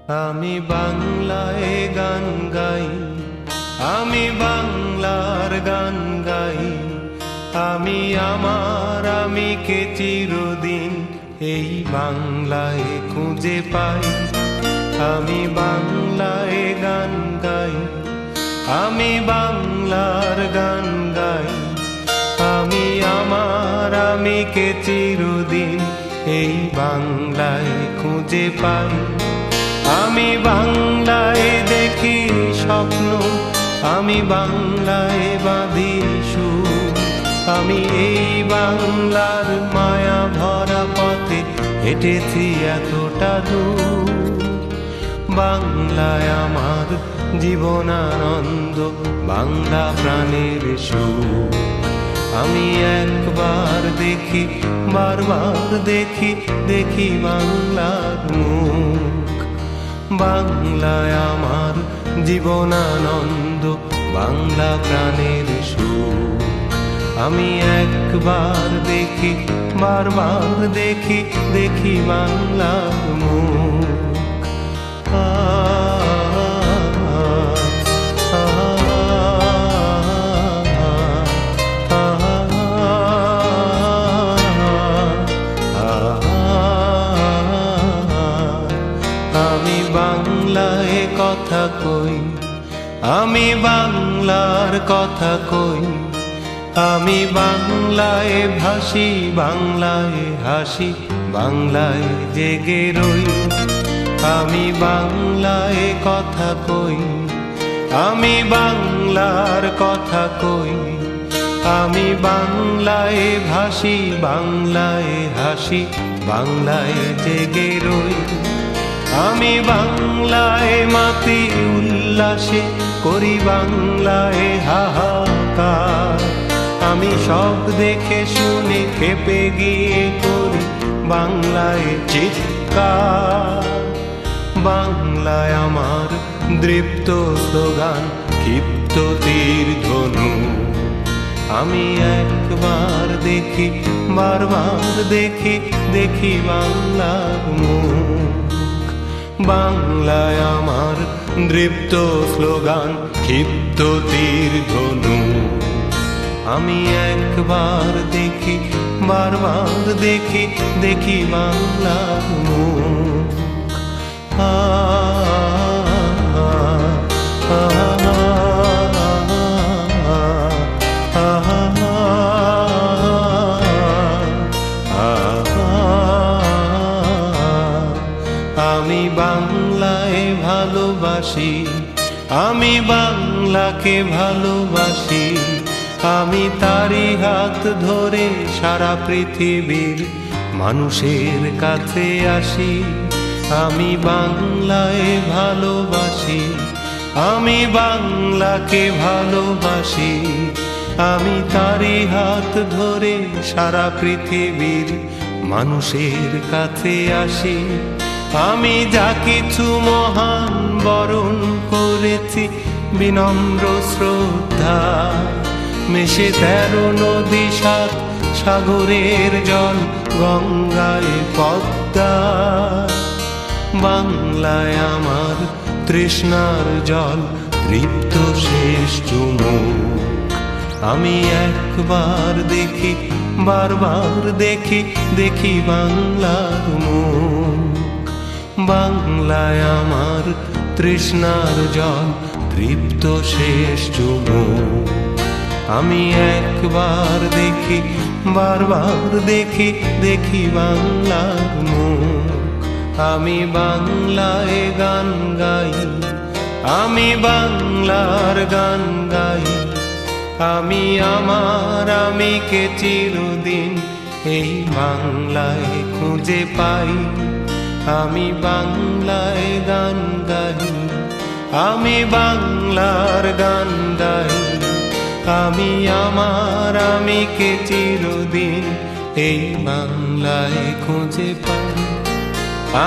আমি বাংলায় গান গাই, আমি বাংলার গান গাই। আমি আমার আমিকে চিরদিন এই বাংলায় খুঁজে পাই। আমি বাংলায় গান গাই, আমি বাংলার গান গাই। আমি আমার আমিকে চিরদিন এই বাংলায় খুঁজে পাই। আমি বাংলায় দেখি স্বপ্ন, আমি বাংলায় বাঁধি সুর। আমি এই বাংলার মায়া ভরা পথে হেঁটেছি এতটা দূর। বাংলায় আমার জীবনানন্দ, বাংলা প্রাণের সুর। আমি একবার দেখি, বারবার দেখি, দেখি বাংলার মুখ। বাংলায় আমার জীবনানন্দ, বাংলা প্রাণের সুর। আমি একবার দেখি, বারবার দেখি, দেখি বাংলার মুখ। আমি বাংলায় কথা কই, আমি বাংলার কথা কই। আমি বাংলায় ভাসি, বাংলায় হাসি, বাংলায় জেগে রই। আমি বাংলায় কথা কই, আমি বাংলার কথা কই। আমি বাংলায় ভাসি, বাংলায় হাসি, বাংলায় জেগে রই। আমি বাংলায় মাতি উল্লাসে, করি বাংলায় হাহাকার। আমি সব দেখে শুনে খেপে গিয়ে করি বাংলায় চিৎকার। বাংলায় আমার দৃপ্ত স্লোগান, ক্ষিপ্ত তীর ধনু। আমি একবার দেখি, বারবার দেখি, দেখি বাংলার মুখ। বাংলায় আমার দৃপ্ত স্লোগান, ক্ষিপ্ত তীর ধনু। আমি একবার দেখি, বারবার দেখি, দেখি বাংলার মুখ। আমি বাংলায় ভালোবাসি, আমি বাংলাকে ভালোবাসি। আমি তারি হাত ধরে সারা পৃথিবীর মানুষের কাছে আসি। আমি বাংলায় ভালোবাসি, আমি বাংলাকে ভালোবাসি। আমি তারি হাত ধরে সারা পৃথিবীর মানুষের কাছে আসি। আমি যা কিছু মহান বরণ করেছি বিনম্র শ্রদ্ধা। মেশে 13 নদী 7 সাগরের জল, গঙ্গায় পদ্মা। বাংলায় আমার তৃষ্ণার জল, তৃপ্ত শেষ চুমুক। আমি একবার দেখি, বারবার দেখি, দেখি বাংলার মুখ। বাংলায় আমার তৃষ্ণার জল, তৃপ্ত শেষ চুমুক। আমি একবার দেখি, বারবার দেখি, দেখি বাংলার মুখ। আমি বাংলায় গান গাই, আমি বাংলার গান গাই। আমি আমার আমিকে চিরদিন এই বাংলায় খুঁজে পাই। আমি বাংলায় গান গাই, আমি বাংলার গান গাই। আমি আমার আমিকে চিরদিন এই বাংলায় খুঁজে পাই।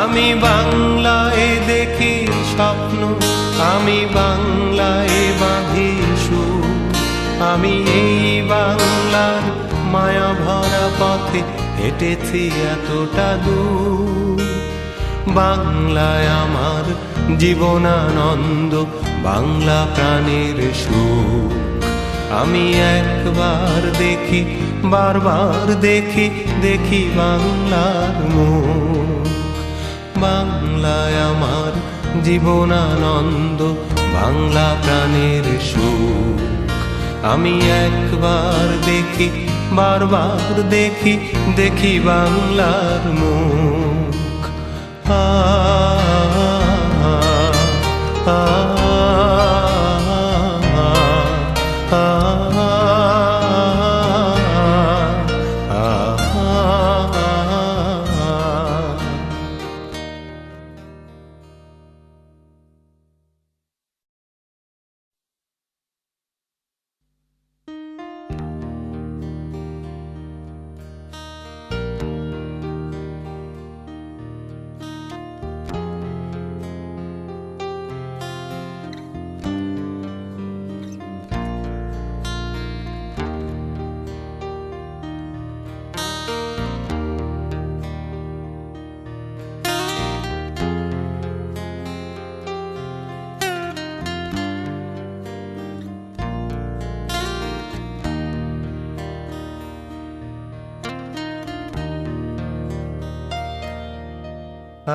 আমি বাংলায় দেখি স্বপ্ন, আমি বাংলায় বাঁধি সুর। আমি এই বাংলার মায়া ভরা পথে হেঁটেছি এতটা দূর। বাংলায় আমার জীবনানন্দ, বাংলা প্রাণের সুখ। আমি একবার দেখি, বারবার দেখি, দেখি বাংলার মুখ। বাংলায় আমার জীবনানন্দ, বাংলা প্রাণের সুখ। আমি একবার দেখি, বারবার দেখি, দেখি বাংলার মুখ। আ আ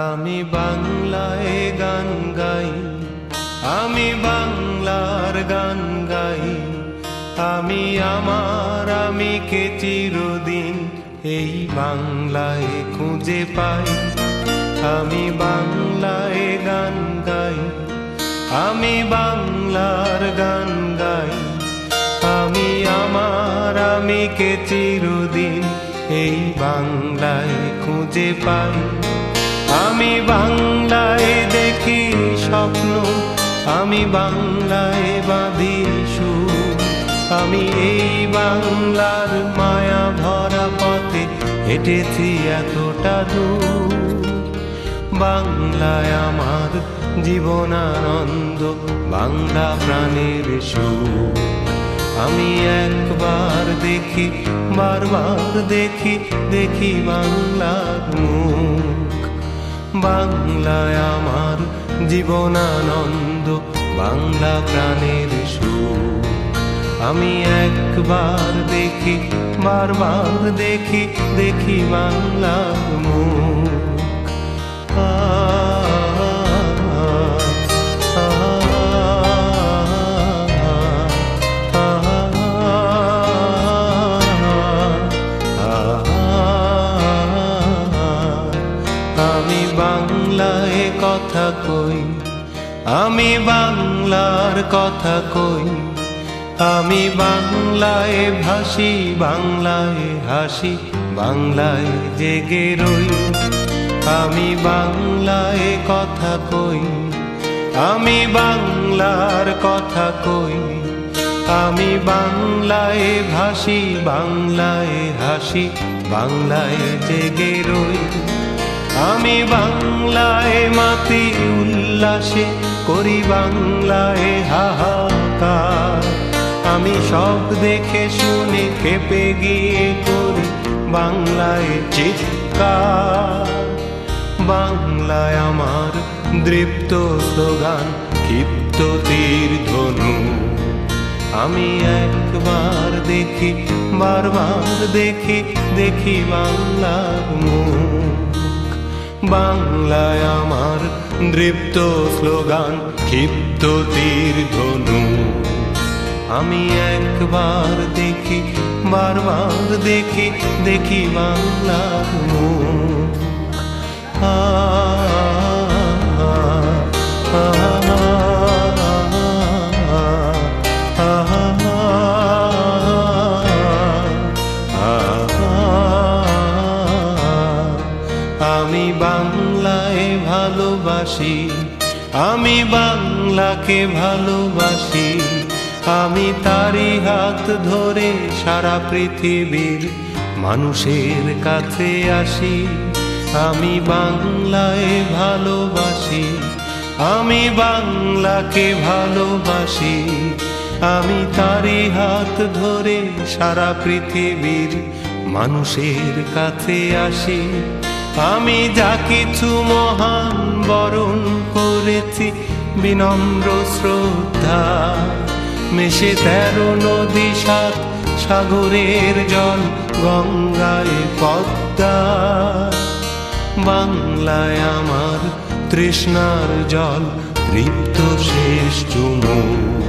আমি বাংলায় গান গাই, আমি বাংলার গান গাই। আমি আমার আমিকে চিরদিন এই বাংলায় খুঁজে পাই। আমি বাংলায় গান গাই, আমি বাংলার গান গাই। আমি আমার আমিকে চিরদিন এই বাংলায় খুঁজে পাই। আমি বাংলায় দেখি স্বপ্ন, আমি বাংলায় বাঁধি সুর। আমি এই বাংলার মায়া ভরা পথে হেঁটেছি এতটা দূর। বাংলায় আমার জীবনানন্দ, বাংলা প্রাণের সুখ। আমি একবার দেখি, বারবার দেখি, দেখি বাংলার মুখ। বাংলায় আমার জীবনানন্দ, বাংলা প্রাণের সুখ। আমি একবার দেখি, বারবার দেখি, দেখি বাংলার মুখ। আ আমি বাংলায় কথা কই, আমি বাংলার কথা কই। আমি বাংলায় ভাসি, বাংলায় হাসি, বাংলায় জেগে রই। আমি বাংলায় কথা কই, আমি বাংলার কথা কই। আমি বাংলায় ভাসি, বাংলায় হাসি, বাংলায় জেগে রই। আমি বাংলায় মাতি উল্লাসে, করি বাংলায় হাহাকার। আমি সব দেখে শুনে খেপে গিয়ে করি বাংলায় চিৎকার। বাংলায় আমার দৃপ্ত স্লোগান, ক্ষিপ্ত তীর ধনু। আমি একবার দেখি, বারবার দেখি, দেখি বাংলার মুখ। বাংলায় আমার দৃপ্ত স্লোগান, ক্ষিপ্ত তীর ধনু। আমি একবার দেখি, বারবার দেখি, দেখি বাংলার মুখ। আ আমি বাংলায় ভালোবাসি, আমি বাংলাকে ভালোবাসি। আমি তারি হাত ধরে সারা পৃথিবীর মানুষের কাছে আসি। আমি বাংলায় ভালোবাসি, আমি বাংলাকে ভালোবাসি। আমি তারি হাত ধরে সারা পৃথিবীর মানুষের কাছে আসি। আমি যা কিছু মহান বরণ করেছি বিনম্র শ্রদ্ধা, মেশে 13 নদী 7 সাগরের জল গঙ্গায় পদ্মা। বাংলায় আমার তৃষ্ণার জল তৃপ্ত শেষ চুমুক।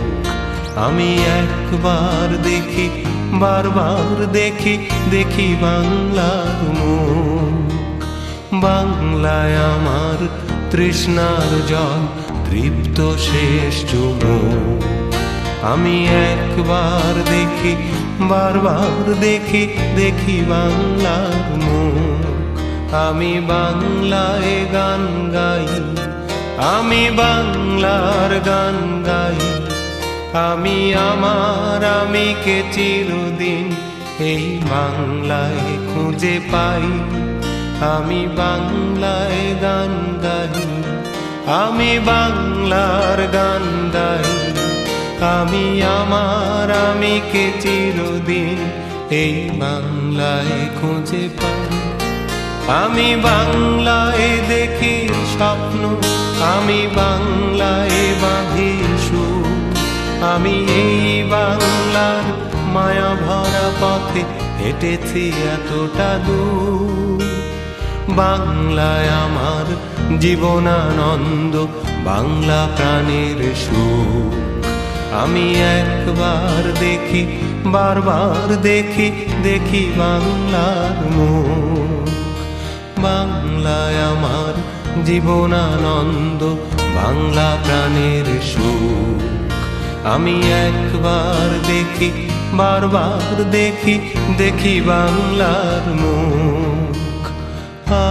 আমি একবার দেখি বারবার দেখি দেখি বাংলার মুখ। বাংলায় আমার তৃষ্ণার জল তৃপ্ত শেষ চুমুক। আমি একবার দেখি বারবার দেখি দেখি বাংলার মুখ। আমি বাংলায় গান গাই, আমি বাংলার গান গাই। আমি আমার আমিকে চিরদিন এই বাংলায় খুঁজে পাই। আমি বাংলায় গান গাই, আমি বাংলার গান গাই। আমি আমার আমিকে চিরদিন এই বাংলায় খুঁজে পাই। আমি বাংলায় দেখি স্বপ্ন, আমি বাংলায় বাঁধি সুর। আমি এই বাংলার মায়া ভরা পথে হেঁটেছি এতটা দূর। বাংলায় আমার জীবনানন্দ, বাংলা প্রাণের সুখ। আমি একবার দেখি বারবার দেখি দেখি বাংলার মুখ। বাংলায় আমার জীবনানন্দ, বাংলা প্রাণের সুখ। আমি একবার দেখি বারবার দেখি দেখি বাংলার মুখ। আ